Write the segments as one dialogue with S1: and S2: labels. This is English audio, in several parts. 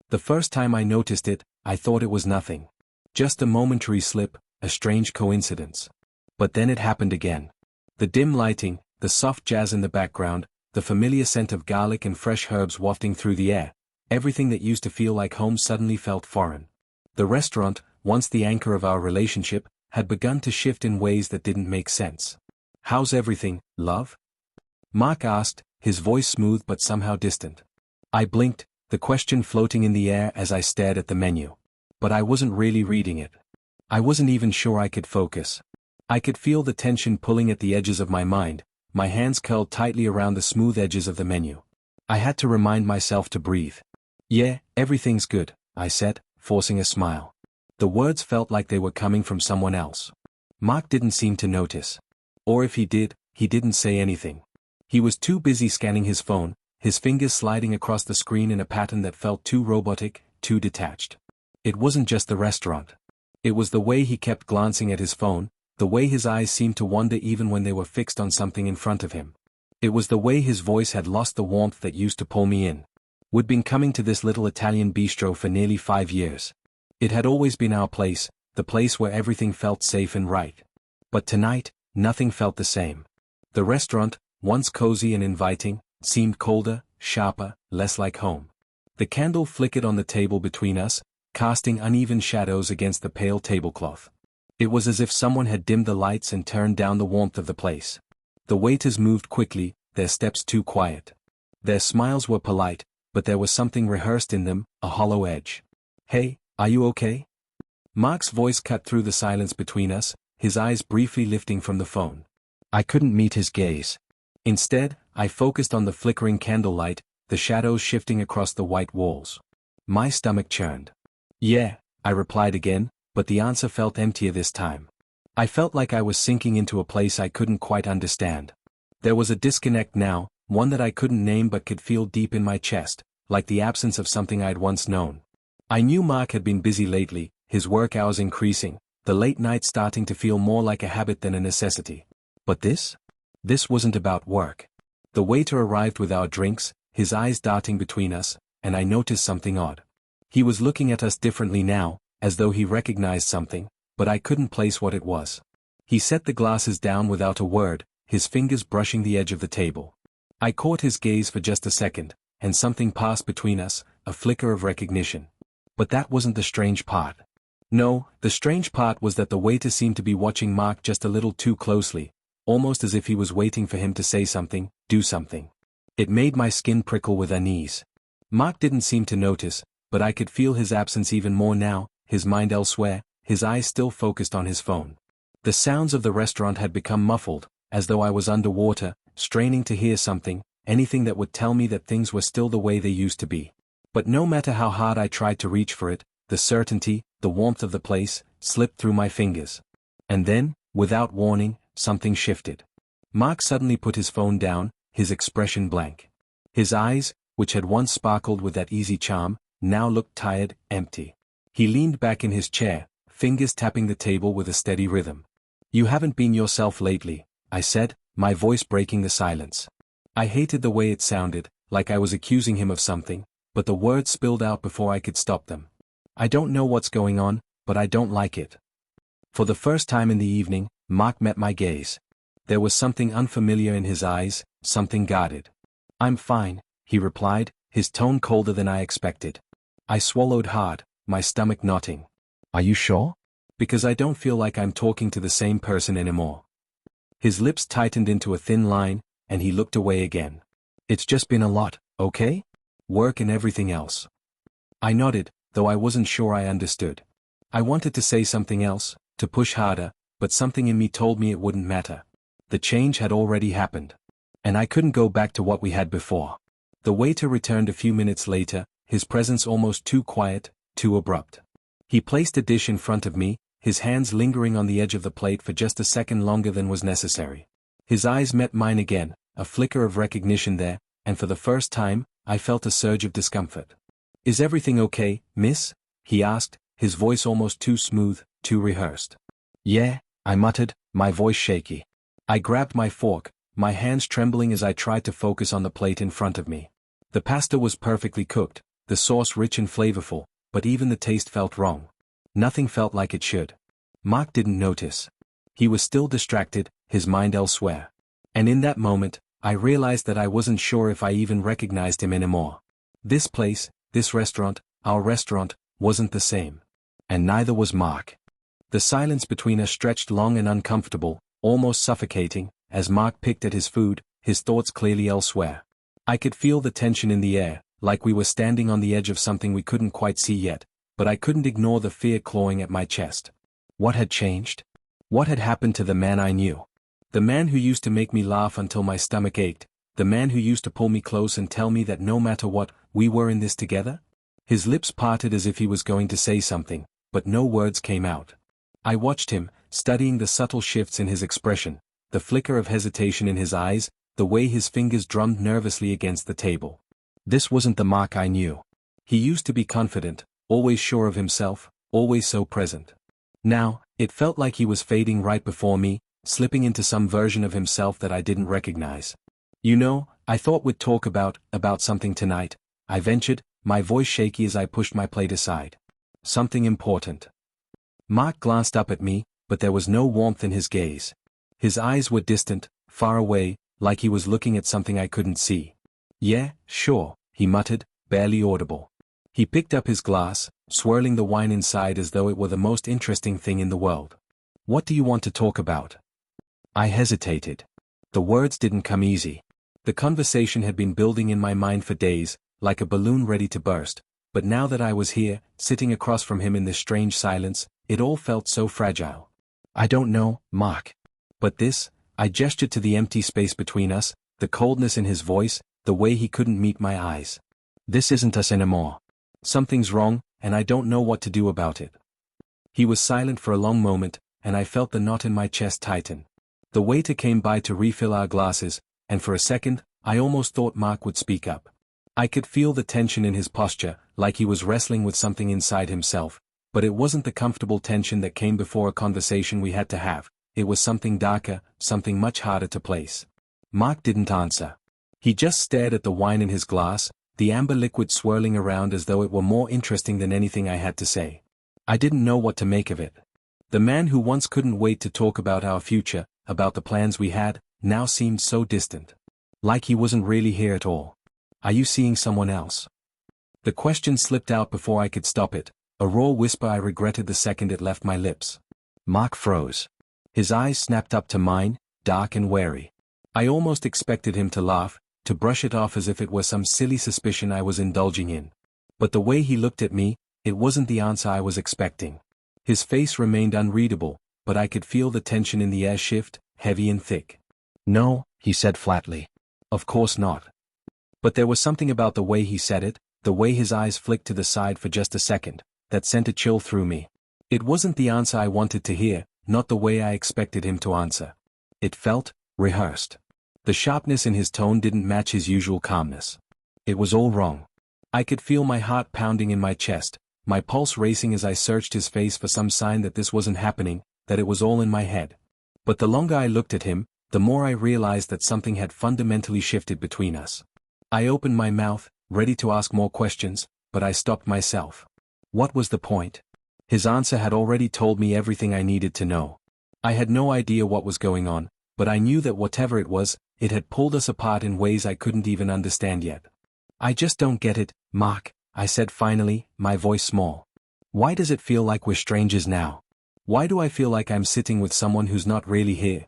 S1: The first time I noticed it, I thought it was nothing. Just a momentary slip, a strange coincidence. But then it happened again. The dim lighting, the soft jazz in the background, the familiar scent of garlic and fresh herbs wafting through the air, everything that used to feel like home suddenly felt foreign. The restaurant, once the anchor of our relationship, had begun to shift in ways that didn't make sense. "How's everything, love?" Mark asked, his voice smooth but somehow distant. I blinked, the question floating in the air as I stared at the menu. But I wasn't really reading it. I wasn't even sure I could focus. I could feel the tension pulling at the edges of my mind, my hands curled tightly around the smooth edges of the menu. I had to remind myself to breathe. "Yeah, everything's good," I said, forcing a smile. The words felt like they were coming from someone else. Mark didn't seem to notice. Or if he did, he didn't say anything. He was too busy scanning his phone, his fingers sliding across the screen in a pattern that felt too robotic, too detached. It wasn't just the restaurant. It was the way he kept glancing at his phone, the way his eyes seemed to wander even when they were fixed on something in front of him. It was the way his voice had lost the warmth that used to pull me in. We'd been coming to this little Italian bistro for nearly 5 years. It had always been our place, the place where everything felt safe and right. But tonight, nothing felt the same. The restaurant, once cozy and inviting, seemed colder, sharper, less like home. The candle flickered on the table between us, casting uneven shadows against the pale tablecloth. It was as if someone had dimmed the lights and turned down the warmth of the place. The waiters moved quickly, their steps too quiet. Their smiles were polite, but there was something rehearsed in them, a hollow edge. "Hey, are you okay?" Mark's voice cut through the silence between us, his eyes briefly lifting from the phone. I couldn't meet his gaze. Instead, I focused on the flickering candlelight, the shadows shifting across the white walls. My stomach churned. "Yeah," I replied again, but the answer felt emptier this time. I felt like I was sinking into a place I couldn't quite understand. There was a disconnect now, one that I couldn't name but could feel deep in my chest, like the absence of something I'd once known. I knew Mark had been busy lately, his work hours increasing, the late nights starting to feel more like a habit than a necessity. But this? This wasn't about work. The waiter arrived with our drinks, his eyes darting between us, and I noticed something odd. He was looking at us differently now, as though he recognized something, but I couldn't place what it was. He set the glasses down without a word, his fingers brushing the edge of the table. I caught his gaze for just a second, and something passed between us, a flicker of recognition. But that wasn't the strange part. No, the strange part was that the waiter seemed to be watching Mark just a little too closely, almost as if he was waiting for him to say something, do something. It made my skin prickle with unease. Mark didn't seem to notice, but I could feel his absence even more now, his mind elsewhere, his eyes still focused on his phone. The sounds of the restaurant had become muffled, as though I was underwater, straining to hear something, anything that would tell me that things were still the way they used to be. But no matter how hard I tried to reach for it, the certainty, the warmth of the place, slipped through my fingers. And then, without warning, something shifted. Mark suddenly put his phone down, his expression blank. His eyes, which had once sparkled with that easy charm, now looked tired, empty. He leaned back in his chair, fingers tapping the table with a steady rhythm. "You haven't been yourself lately," I said, my voice breaking the silence. I hated the way it sounded, like I was accusing him of something, but the words spilled out before I could stop them. "I don't know what's going on, but I don't like it." For the first time in the evening, Mark met my gaze. There was something unfamiliar in his eyes, something guarded. "I'm fine," he replied, his tone colder than I expected. I swallowed hard, my stomach knotting. "Are you sure?" "Because I don't feel like I'm talking to the same person anymore." His lips tightened into a thin line, and he looked away again. "It's just been a lot, okay? Work and everything else." I nodded, though I wasn't sure I understood. I wanted to say something else, to push harder, but something in me told me it wouldn't matter. The change had already happened. And I couldn't go back to what we had before. The waiter returned a few minutes later, his presence almost too quiet, too abrupt. He placed a dish in front of me, his hands lingering on the edge of the plate for just a second longer than was necessary. His eyes met mine again, a flicker of recognition there, and for the first time, I felt a surge of discomfort. "Is everything okay, miss?" he asked, his voice almost too smooth, too rehearsed. "Yeah," I muttered, my voice shaky. I grabbed my fork, my hands trembling as I tried to focus on the plate in front of me. The pasta was perfectly cooked, the sauce rich and flavorful, but even the taste felt wrong. Nothing felt like it should. Mark didn't notice. He was still distracted, his mind elsewhere. And in that moment, I realized that I wasn't sure if I even recognized him anymore. This place, this restaurant, our restaurant, wasn't the same. And neither was Mark. The silence between us stretched long and uncomfortable, almost suffocating, as Mark picked at his food, his thoughts clearly elsewhere. I could feel the tension in the air, like we were standing on the edge of something we couldn't quite see yet, but I couldn't ignore the fear clawing at my chest. What had changed? What had happened to the man I knew? The man who used to make me laugh until my stomach ached, the man who used to pull me close and tell me that no matter what, we were in this together? His lips parted as if he was going to say something, but no words came out. I watched him, studying the subtle shifts in his expression, the flicker of hesitation in his eyes, the way his fingers drummed nervously against the table. This wasn't the Mark I knew. He used to be confident, always sure of himself, always so present. Now, it felt like he was fading right before me, slipping into some version of himself that I didn't recognize. You know, I thought we'd talk about something tonight, I ventured, my voice shaky as I pushed my plate aside. Something important. Mark glanced up at me, but there was no warmth in his gaze. His eyes were distant, far away, like he was looking at something I couldn't see. Yeah, sure, he muttered, barely audible. He picked up his glass, swirling the wine inside as though it were the most interesting thing in the world. What do you want to talk about? I hesitated. The words didn't come easy. The conversation had been building in my mind for days, like a balloon ready to burst, but now that I was here, sitting across from him in this strange silence, it all felt so fragile. I don't know, Mark. But this, I gestured to the empty space between us, the coldness in his voice, the way he couldn't meet my eyes. This isn't us anymore. Something's wrong, and I don't know what to do about it. He was silent for a long moment, and I felt the knot in my chest tighten. The waiter came by to refill our glasses, and for a second, I almost thought Mark would speak up. I could feel the tension in his posture, like he was wrestling with something inside himself, but it wasn't the comfortable tension that came before a conversation we had to have, it was something darker, something much harder to place. Mark didn't answer. He just stared at the wine in his glass, the amber liquid swirling around as though it were more interesting than anything I had to say. I didn't know what to make of it. The man who once couldn't wait to talk about our future, about the plans we had, now seemed so distant. Like he wasn't really here at all. Are you seeing someone else? The question slipped out before I could stop it, a raw whisper I regretted the second it left my lips. Mark froze. His eyes snapped up to mine, dark and wary. I almost expected him to laugh, to brush it off as if it were some silly suspicion I was indulging in. But the way he looked at me, it wasn't the answer I was expecting. His face remained unreadable, but I could feel the tension in the air shift, heavy and thick. No, he said flatly. Of course not. But there was something about the way he said it, the way his eyes flicked to the side for just a second, that sent a chill through me. It wasn't the answer I wanted to hear, not the way I expected him to answer. It felt rehearsed. The sharpness in his tone didn't match his usual calmness. It was all wrong. I could feel my heart pounding in my chest, my pulse racing as I searched his face for some sign that this wasn't happening, that it was all in my head. But the longer I looked at him, the more I realized that something had fundamentally shifted between us. I opened my mouth, ready to ask more questions, but I stopped myself. What was the point? His answer had already told me everything I needed to know. I had no idea what was going on, but I knew that whatever it was, it had pulled us apart in ways I couldn't even understand yet. I just don't get it, Mark, I said finally, my voice small. Why does it feel like we're strangers now? Why do I feel like I'm sitting with someone who's not really here?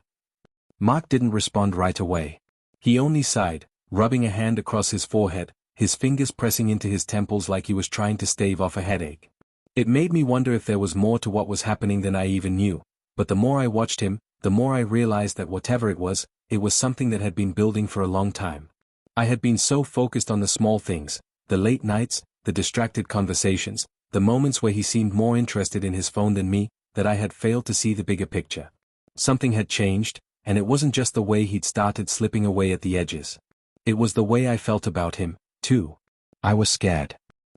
S1: Mark didn't respond right away. He only sighed, rubbing a hand across his forehead, his fingers pressing into his temples like he was trying to stave off a headache. It made me wonder if there was more to what was happening than I even knew, but the more I watched him, the more I realized that whatever it was something that had been building for a long time. I had been so focused on the small things, the late nights, the distracted conversations, the moments where he seemed more interested in his phone than me, that I had failed to see the bigger picture. Something had changed, and it wasn't just the way he'd started slipping away at the edges. It was the way I felt about him, too. I was scared.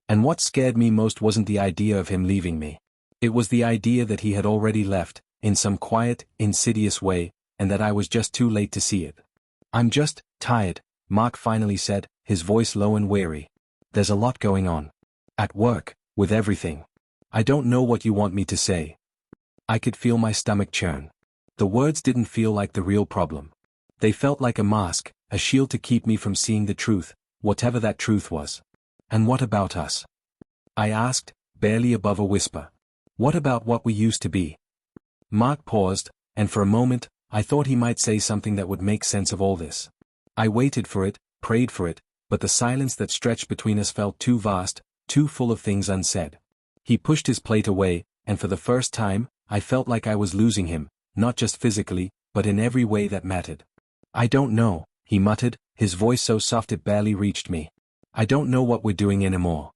S1: And what scared me most wasn't the idea of him leaving me. It was the idea that he had already left, in some quiet, insidious way, and that I was just too late to see it. I'm just tired, Mark finally said, his voice low and weary. There's a lot going on. At work, with everything. I don't know what you want me to say. I could feel my stomach churn. The words didn't feel like the real problem. They felt like a mask, a shield to keep me from seeing the truth, whatever that truth was. And what about us? I asked, barely above a whisper. What about what we used to be? Mark paused, and for a moment, I thought he might say something that would make sense of all this. I waited for it, prayed for it, but the silence that stretched between us felt too vast, too full of things unsaid. He pushed his plate away, and for the first time, I felt like I was losing him, not just physically, but in every way that mattered. I don't know, he muttered, his voice so soft it barely reached me. I don't know what we're doing anymore.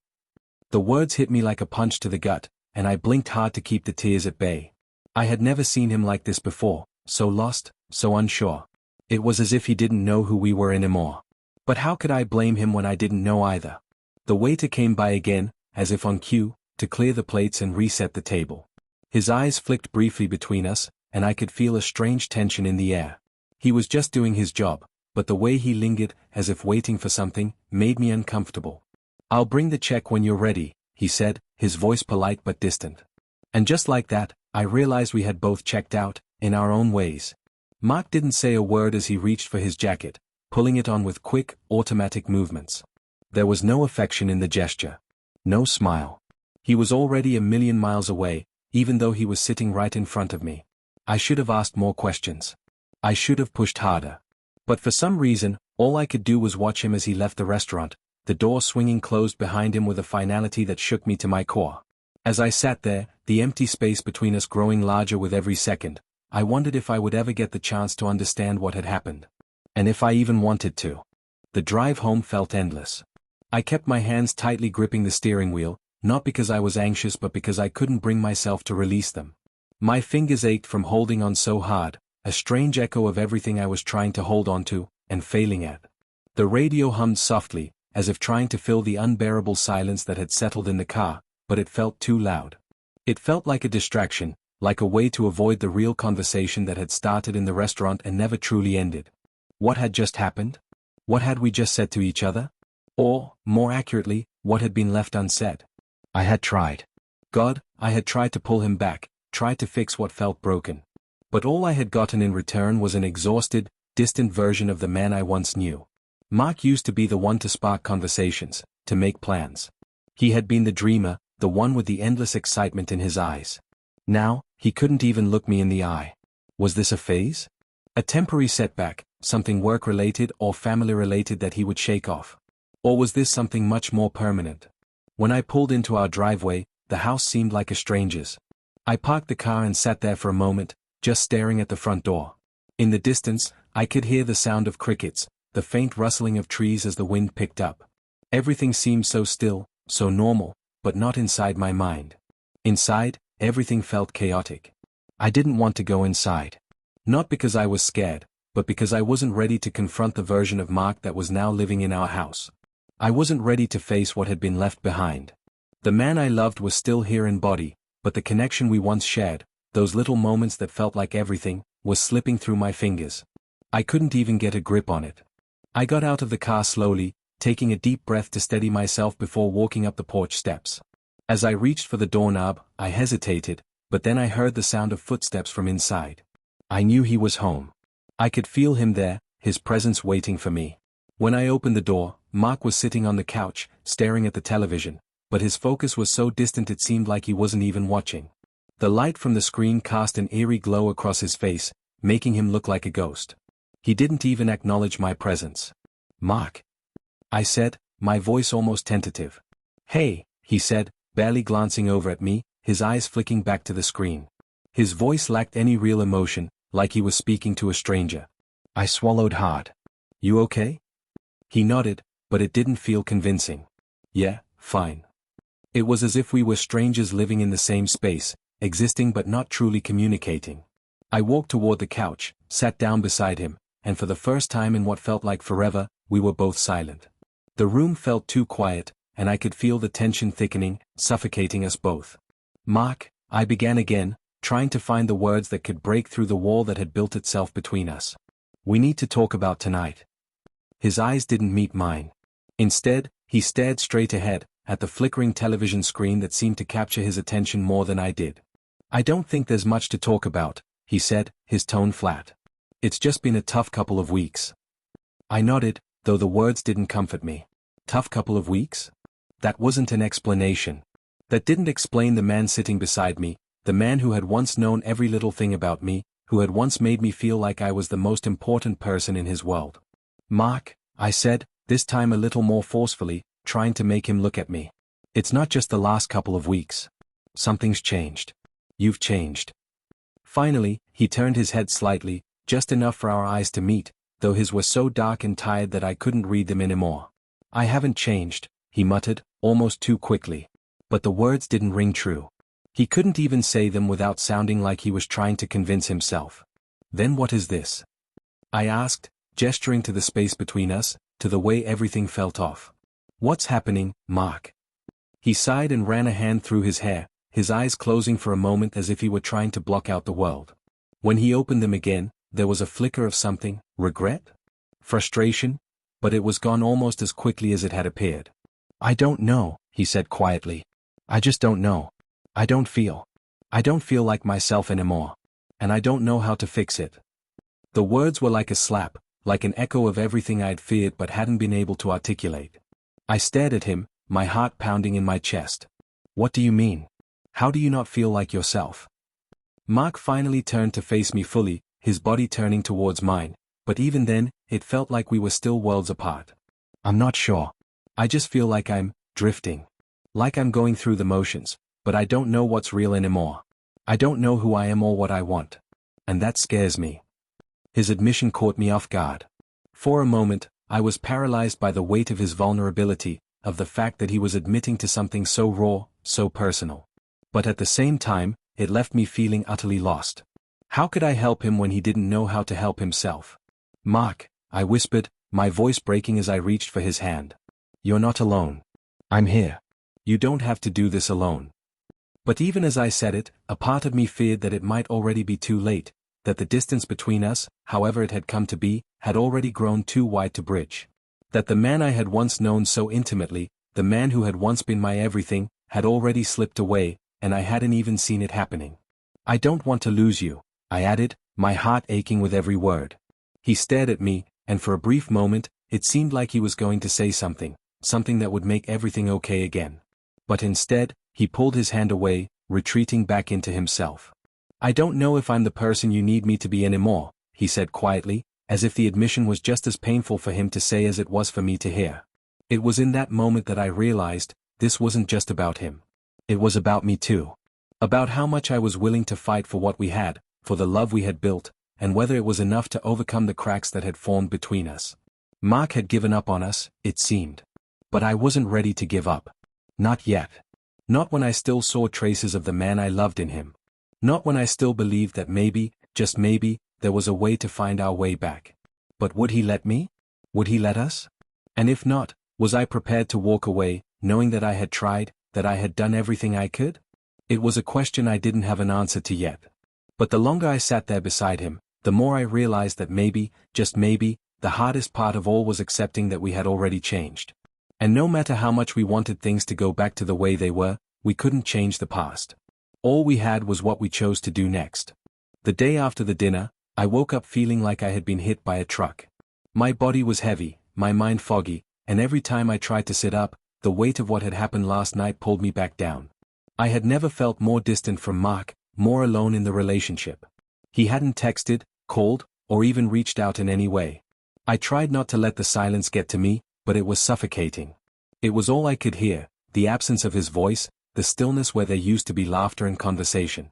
S1: The words hit me like a punch to the gut, and I blinked hard to keep the tears at bay. I had never seen him like this before, so lost, so unsure. It was as if he didn't know who we were anymore. But how could I blame him when I didn't know either? The waiter came by again, as if on cue, to clear the plates and reset the table. His eyes flicked briefly between us, and I could feel a strange tension in the air. He was just doing his job, but the way he lingered, as if waiting for something, made me uncomfortable. "I'll bring the check when you're ready," he said, his voice polite but distant. And just like that, I realized we had both checked out, in our own ways. Mark didn't say a word as he reached for his jacket, pulling it on with quick, automatic movements. There was no affection in the gesture. No smile. He was already a million miles away, even though he was sitting right in front of me. I should have asked more questions. I should have pushed harder. But for some reason, all I could do was watch him as he left the restaurant, the door swinging closed behind him with a finality that shook me to my core. As I sat there, the empty space between us growing larger with every second, I wondered if I would ever get the chance to understand what had happened. And if I even wanted to. The drive home felt endless. I kept my hands tightly gripping the steering wheel, not because I was anxious but because I couldn't bring myself to release them. My fingers ached from holding on so hard, a strange echo of everything I was trying to hold on to, and failing at. The radio hummed softly, as if trying to fill the unbearable silence that had settled in the car, but it felt too loud. It felt like a distraction, like a way to avoid the real conversation that had started in the restaurant and never truly ended. What had just happened? What had we just said to each other? Or, more accurately, what had been left unsaid? I had tried. God, I had tried to pull him back, tried to fix what felt broken. But all I had gotten in return was an exhausted, distant version of the man I once knew. Mark used to be the one to spark conversations, to make plans. He had been the dreamer, the one with the endless excitement in his eyes. Now, he couldn't even look me in the eye. Was this a phase? A temporary setback, something work-related or family-related that he would shake off? Or was this something much more permanent? When I pulled into our driveway, the house seemed like a stranger's. I parked the car and sat there for a moment, just staring at the front door. In the distance, I could hear the sound of crickets, the faint rustling of trees as the wind picked up. Everything seemed so still, so normal, but not inside my mind. Inside, everything felt chaotic. I didn't want to go inside. Not because I was scared, but because I wasn't ready to confront the version of Mark that was now living in our house. I wasn't ready to face what had been left behind. The man I loved was still here in body, but the connection we once shared, those little moments that felt like everything, was slipping through my fingers. I couldn't even get a grip on it. I got out of the car slowly, taking a deep breath to steady myself before walking up the porch steps. As I reached for the doorknob, I hesitated, but then I heard the sound of footsteps from inside. I knew he was home. I could feel him there, his presence waiting for me. When I opened the door, Mark was sitting on the couch, staring at the television, but his focus was so distant it seemed like he wasn't even watching. The light from the screen cast an eerie glow across his face, making him look like a ghost. He didn't even acknowledge my presence. "Mark," I said, my voice almost tentative. "Hey," he said, barely glancing over at me, his eyes flicking back to the screen. His voice lacked any real emotion, like he was speaking to a stranger. I swallowed hard. "You okay?" He nodded, but it didn't feel convincing. "Yeah, fine." It was as if we were strangers living in the same space, existing but not truly communicating. I walked toward the couch, sat down beside him, and for the first time in what felt like forever, we were both silent. The room felt too quiet, and I could feel the tension thickening, suffocating us both. "Mark," I began again, trying to find the words that could break through the wall that had built itself between us. "We need to talk about tonight." His eyes didn't meet mine. Instead, he stared straight ahead, at the flickering television screen that seemed to capture his attention more than I did. "I don't think there's much to talk about," he said, his tone flat. "It's just been a tough couple of weeks." I nodded, though the words didn't comfort me. Tough couple of weeks? That wasn't an explanation. That didn't explain the man sitting beside me, the man who had once known every little thing about me, who had once made me feel like I was the most important person in his world. "Mark," I said, this time a little more forcefully, trying to make him look at me. "It's not just the last couple of weeks. Something's changed. You've changed." Finally, he turned his head slightly, just enough for our eyes to meet, though his were so dark and tired that I couldn't read them anymore. "I haven't changed," he muttered, almost too quickly. But the words didn't ring true. He couldn't even say them without sounding like he was trying to convince himself. "Then what is this?" I asked, gesturing to the space between us, to the way everything felt off. "What's happening, Mark?" He sighed and ran a hand through his hair, his eyes closing for a moment as if he were trying to block out the world. When he opened them again, there was a flicker of something, regret? Frustration? But it was gone almost as quickly as it had appeared. "I don't know," he said quietly. "I just don't know. I don't feel like myself anymore. And I don't know how to fix it." The words were like a slap, like an echo of everything I'd feared but hadn't been able to articulate. I stared at him, my heart pounding in my chest. "What do you mean? How do you not feel like yourself?" Mark finally turned to face me fully, his body turning towards mine, but even then, it felt like we were still worlds apart. "I'm not sure. I just feel like I'm drifting. Like I'm going through the motions, but I don't know what's real anymore. I don't know who I am or what I want. And that scares me." His admission caught me off guard. For a moment, I was paralyzed by the weight of his vulnerability, of the fact that he was admitting to something so raw, so personal. But at the same time, it left me feeling utterly lost. How could I help him when he didn't know how to help himself? "Mark," I whispered, my voice breaking as I reached for his hand. "You're not alone. I'm here. You don't have to do this alone." But even as I said it, a part of me feared that it might already be too late, that the distance between us, however it had come to be, had already grown too wide to bridge. That the man I had once known so intimately, the man who had once been my everything, had already slipped away, and I hadn't even seen it happening. "I don't want to lose you," I added, my heart aching with every word. He stared at me, and for a brief moment, it seemed like he was going to say something that would make everything okay again. But instead, he pulled his hand away, retreating back into himself. "I don't know if I'm the person you need me to be anymore," he said quietly, as if the admission was just as painful for him to say as it was for me to hear. It was in that moment that I realized, this wasn't just about him. It was about me too. About how much I was willing to fight for what we had, for the love we had built, and whether it was enough to overcome the cracks that had formed between us. Mark had given up on us, it seemed. But I wasn't ready to give up. Not yet. Not when I still saw traces of the man I loved in him. Not when I still believed that maybe, just maybe, there was a way to find our way back. But would he let me? Would he let us? And if not, was I prepared to walk away, knowing that I had tried, that I had done everything I could? It was a question I didn't have an answer to yet. But the longer I sat there beside him, the more I realized that maybe, just maybe, the hardest part of all was accepting that we had already changed. And no matter how much we wanted things to go back to the way they were, we couldn't change the past. All we had was what we chose to do next. The day after the dinner, I woke up feeling like I had been hit by a truck. My body was heavy, my mind foggy, and every time I tried to sit up, the weight of what had happened last night pulled me back down. I had never felt more distant from Mark, more alone in the relationship. He hadn't texted, called, or even reached out in any way. I tried not to let the silence get to me, but it was suffocating. It was all I could hear, the absence of his voice, the stillness where there used to be laughter and conversation.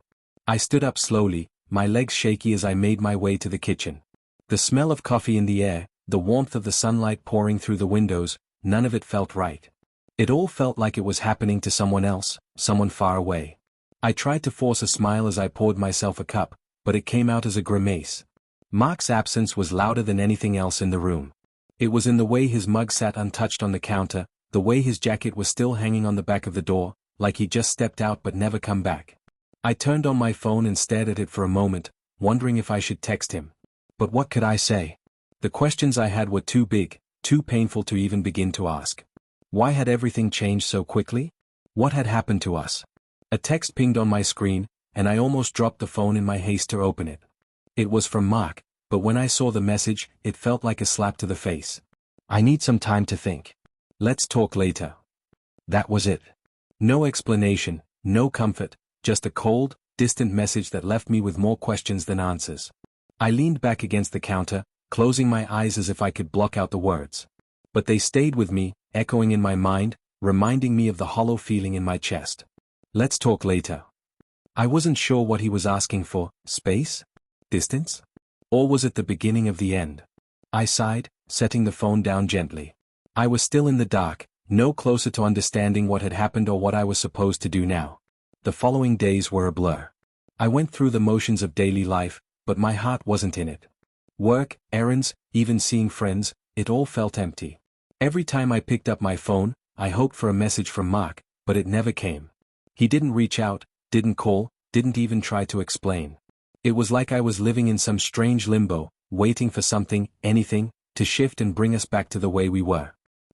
S1: I stood up slowly, my legs shaky as I made my way to the kitchen. The smell of coffee in the air, the warmth of the sunlight pouring through the windows, none of it felt right. It all felt like it was happening to someone else, someone far away. I tried to force a smile as I poured myself a cup, but it came out as a grimace. Mark's absence was louder than anything else in the room. It was in the way his mug sat untouched on the counter, the way his jacket was still hanging on the back of the door, like he'd just stepped out but never come back. I turned on my phone and stared at it for a moment, wondering if I should text him. But what could I say? The questions I had were too big, too painful to even begin to ask. Why had everything changed so quickly? What had happened to us? A text pinged on my screen, and I almost dropped the phone in my haste to open it. It was from Mark, but when I saw the message, it felt like a slap to the face. I need some time to think. Let's talk later. That was it. No explanation, no comfort, just a cold, distant message that left me with more questions than answers. I leaned back against the counter, closing my eyes as if I could block out the words. But they stayed with me, echoing in my mind, reminding me of the hollow feeling in my chest. Let's talk later. I wasn't sure what he was asking for, space? Distance? Or was it the beginning of the end? I sighed, setting the phone down gently. I was still in the dark, no closer to understanding what had happened or what I was supposed to do now. The following days were a blur. I went through the motions of daily life, but my heart wasn't in it. Work, errands, even seeing friends, it all felt empty. Every time I picked up my phone, I hoped for a message from Mark, but it never came. He didn't reach out, didn't call, didn't even try to explain. It was like I was living in some strange limbo, waiting for something, anything, to shift and bring us back to the way we were.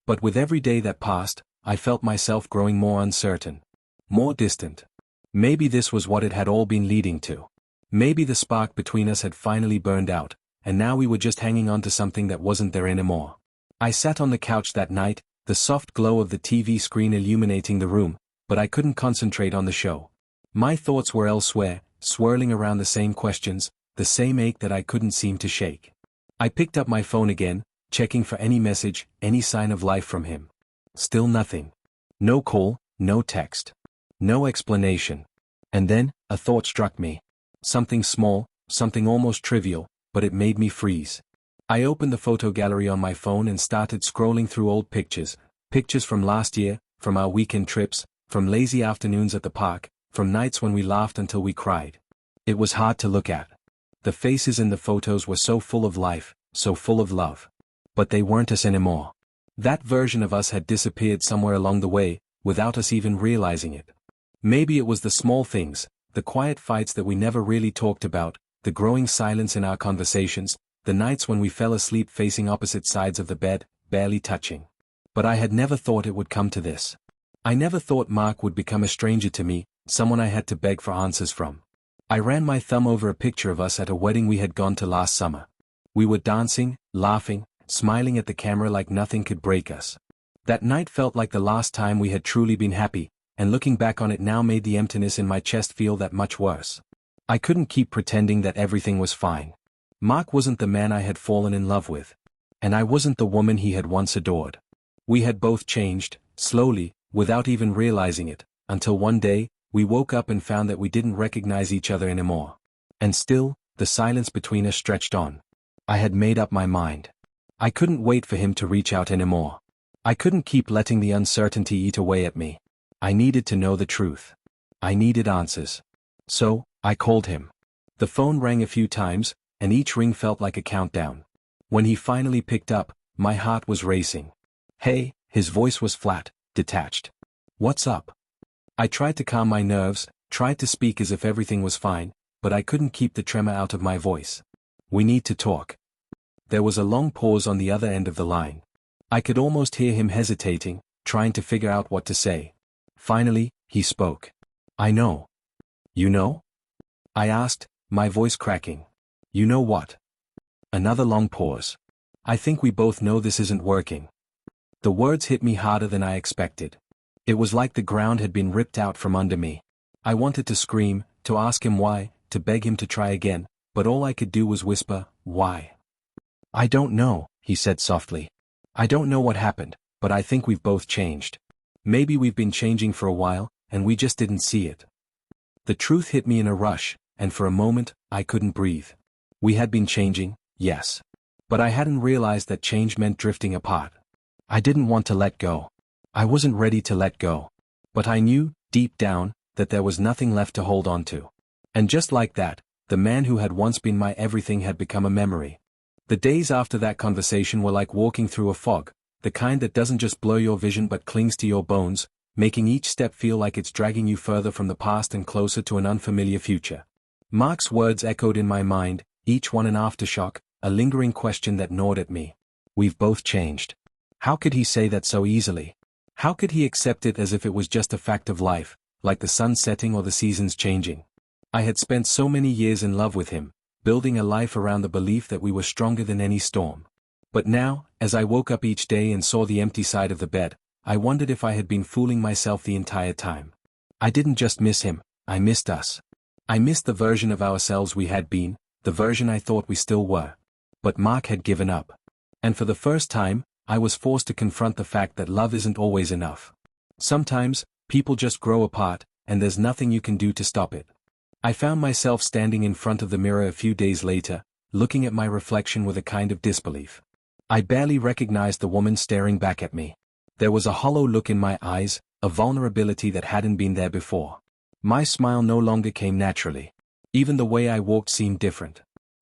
S1: But with every day that passed, I felt myself growing more uncertain. More distant. Maybe this was what it had all been leading to. Maybe the spark between us had finally burned out, and now we were just hanging on to something that wasn't there anymore. I sat on the couch that night, the soft glow of the TV screen illuminating the room, but I couldn't concentrate on the show. My thoughts were elsewhere, swirling around the same questions, the same ache that I couldn't seem to shake. I picked up my phone again, checking for any message, any sign of life from him. Still nothing. No call, no text. No explanation. And then, a thought struck me. Something small, something almost trivial, but it made me freeze. I opened the photo gallery on my phone and started scrolling through old pictures. Pictures from last year, from our weekend trips, from lazy afternoons at the park, from nights when we laughed until we cried. It was hard to look at. The faces in the photos were so full of life, so full of love. But they weren't us anymore. That version of us had disappeared somewhere along the way, without us even realizing it. Maybe it was the small things, the quiet fights that we never really talked about, the growing silence in our conversations, the nights when we fell asleep facing opposite sides of the bed, barely touching. But I had never thought it would come to this. I never thought Mark would become a stranger to me, someone I had to beg for answers from. I ran my thumb over a picture of us at a wedding we had gone to last summer. We were dancing, laughing, smiling at the camera like nothing could break us. That night felt like the last time we had truly been happy, and looking back on it now made the emptiness in my chest feel that much worse. I couldn't keep pretending that everything was fine. Mark wasn't the man I had fallen in love with. And I wasn't the woman he had once adored. We had both changed, slowly, without even realizing it, until one day, we woke up and found that we didn't recognize each other anymore. And still, the silence between us stretched on. I had made up my mind. I couldn't wait for him to reach out anymore. I couldn't keep letting the uncertainty eat away at me. I needed to know the truth. I needed answers. So, I called him. The phone rang a few times, and each ring felt like a countdown. When he finally picked up, my heart was racing. Hey, his voice was flat, detached. What's up? I tried to calm my nerves, tried to speak as if everything was fine, but I couldn't keep the tremor out of my voice. We need to talk. There was a long pause on the other end of the line. I could almost hear him hesitating, trying to figure out what to say. Finally, he spoke. I know. You know? I asked, my voice cracking. You know what? Another long pause. I think we both know this isn't working. The words hit me harder than I expected. It was like the ground had been ripped out from under me. I wanted to scream, to ask him why, to beg him to try again, but all I could do was whisper, why? I don't know, he said softly. I don't know what happened, but I think we've both changed. Maybe we've been changing for a while, and we just didn't see it. The truth hit me in a rush, and for a moment, I couldn't breathe. We had been changing, yes. But I hadn't realized that change meant drifting apart. I didn't want to let go. I wasn't ready to let go. But I knew, deep down, that there was nothing left to hold on to. And just like that, the man who had once been my everything had become a memory. The days after that conversation were like walking through a fog, the kind that doesn't just blur your vision but clings to your bones, making each step feel like it's dragging you further from the past and closer to an unfamiliar future. Mark's words echoed in my mind, each one an aftershock, a lingering question that gnawed at me. We've both changed. How could he say that so easily? How could he accept it as if it was just a fact of life, like the sun setting or the seasons changing? I had spent so many years in love with him, building a life around the belief that we were stronger than any storm. But now, as I woke up each day and saw the empty side of the bed, I wondered if I had been fooling myself the entire time. I didn't just miss him, I missed us. I missed the version of ourselves we had been, the version I thought we still were. But Mark had given up. And for the first time, I was forced to confront the fact that love isn't always enough. Sometimes, people just grow apart, and there's nothing you can do to stop it. I found myself standing in front of the mirror a few days later, looking at my reflection with a kind of disbelief. I barely recognized the woman staring back at me. There was a hollow look in my eyes, a vulnerability that hadn't been there before. My smile no longer came naturally. Even the way I walked seemed different.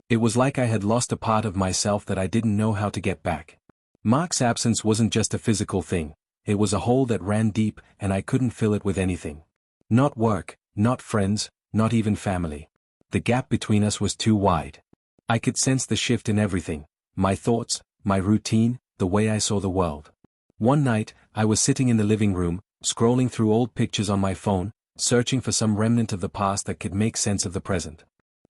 S1: It was like I had lost a part of myself that I didn't know how to get back. Mark's absence wasn't just a physical thing, it was a hole that ran deep and I couldn't fill it with anything. Not work, not friends, not even family. The gap between us was too wide. I could sense the shift in everything, my thoughts, my routine, the way I saw the world. One night, I was sitting in the living room, scrolling through old pictures on my phone, searching for some remnant of the past that could make sense of the present.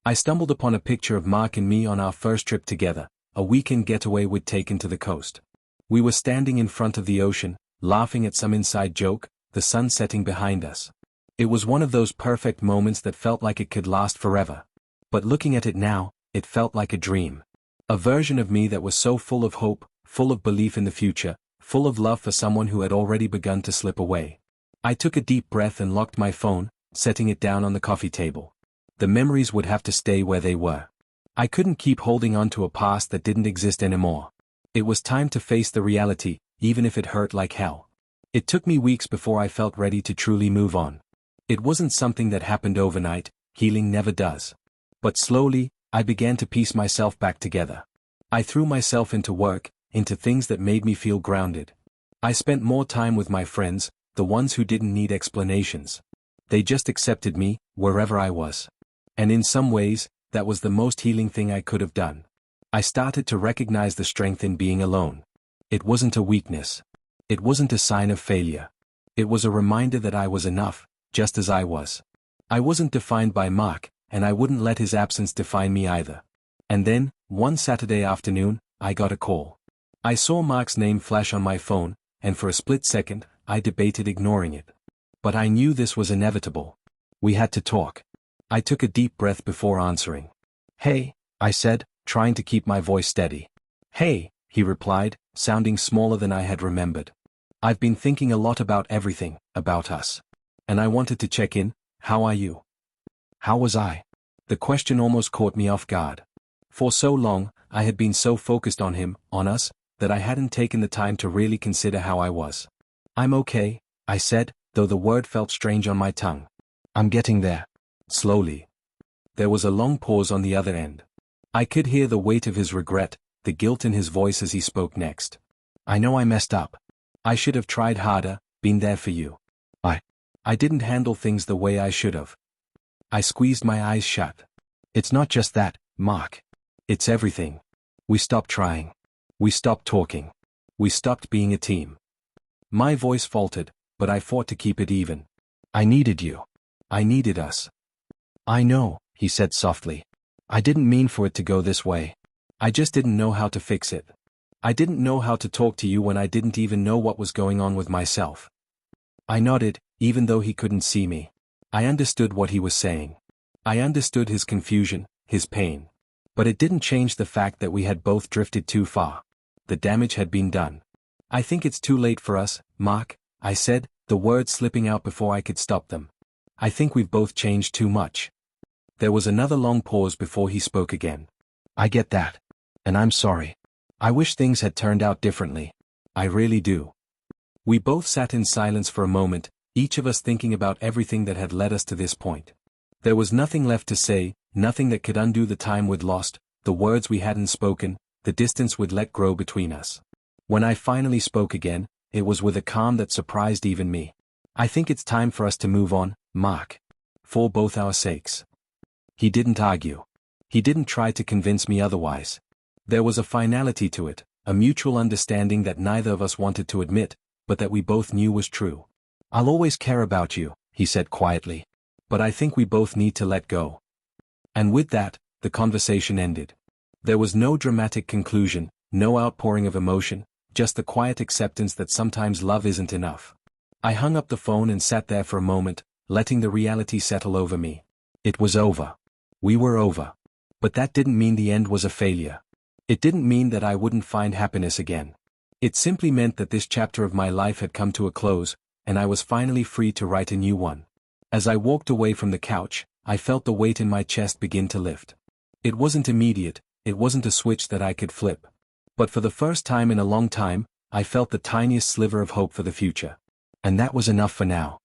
S1: I stumbled upon a picture of Mark and me on our first trip together, a weekend getaway we'd taken to the coast. We were standing in front of the ocean, laughing at some inside joke, the sun setting behind us. It was one of those perfect moments that felt like it could last forever. But looking at it now, it felt like a dream. A version of me that was so full of hope, full of belief in the future, full of love for someone who had already begun to slip away. I took a deep breath and locked my phone, setting it down on the coffee table. The memories would have to stay where they were. I couldn't keep holding on to a past that didn't exist anymore. It was time to face the reality, even if it hurt like hell. It took me weeks before I felt ready to truly move on. It wasn't something that happened overnight, healing never does. But slowly, I began to piece myself back together. I threw myself into work, into things that made me feel grounded. I spent more time with my friends, the ones who didn't need explanations. They just accepted me, wherever I was. And in some ways, that was the most healing thing I could have done. I started to recognize the strength in being alone. It wasn't a weakness. It wasn't a sign of failure. It was a reminder that I was enough, just as I was. I wasn't defined by Mark, and I wouldn't let his absence define me either. And then, one Saturday afternoon, I got a call. I saw Mark's name flash on my phone, and for a split second, I debated ignoring it. But I knew this was inevitable. We had to talk. I took a deep breath before answering. "Hey," I said, trying to keep my voice steady. "Hey," he replied, sounding smaller than I had remembered. "I've been thinking a lot about everything, about us. And I wanted to check in. How are you?" How was I? The question almost caught me off guard. For so long, I had been so focused on him, on us, that I hadn't taken the time to really consider how I was. "I'm okay," I said, though the word felt strange on my tongue. "I'm getting there." Slowly. There was a long pause on the other end. I could hear the weight of his regret, the guilt in his voice as he spoke next. "I know I messed up. I should have tried harder, been there for you. I didn't handle things the way I should have." I squeezed my eyes shut. "It's not just that, Mark. It's everything. We stopped trying. We stopped talking. We stopped being a team." My voice faltered, but I fought to keep it even. "I needed you. I needed us." "I know," he said softly. "I didn't mean for it to go this way. I just didn't know how to fix it. I didn't know how to talk to you when I didn't even know what was going on with myself." I nodded, even though he couldn't see me. I understood what he was saying. I understood his confusion, his pain. But it didn't change the fact that we had both drifted too far. The damage had been done. "I think it's too late for us, Mark," I said, the words slipping out before I could stop them. "I think we've both changed too much." There was another long pause before he spoke again. "I get that. And I'm sorry. I wish things had turned out differently. I really do." We both sat in silence for a moment, each of us thinking about everything that had led us to this point. There was nothing left to say, nothing that could undo the time we'd lost, the words we hadn't spoken, the distance we'd let grow between us. When I finally spoke again, it was with a calm that surprised even me. "I think it's time for us to move on, Mark. For both our sakes." He didn't argue. He didn't try to convince me otherwise. There was a finality to it, a mutual understanding that neither of us wanted to admit, but that we both knew was true. "I'll always care about you," he said quietly. "But I think we both need to let go." And with that, the conversation ended. There was no dramatic conclusion, no outpouring of emotion, just the quiet acceptance that sometimes love isn't enough. I hung up the phone and sat there for a moment, letting the reality settle over me. It was over. We were over. But that didn't mean the end was a failure. It didn't mean that I wouldn't find happiness again. It simply meant that this chapter of my life had come to a close, and I was finally free to write a new one. As I walked away from the couch, I felt the weight in my chest begin to lift. It wasn't immediate, it wasn't a switch that I could flip. But for the first time in a long time, I felt the tiniest sliver of hope for the future. And that was enough for now.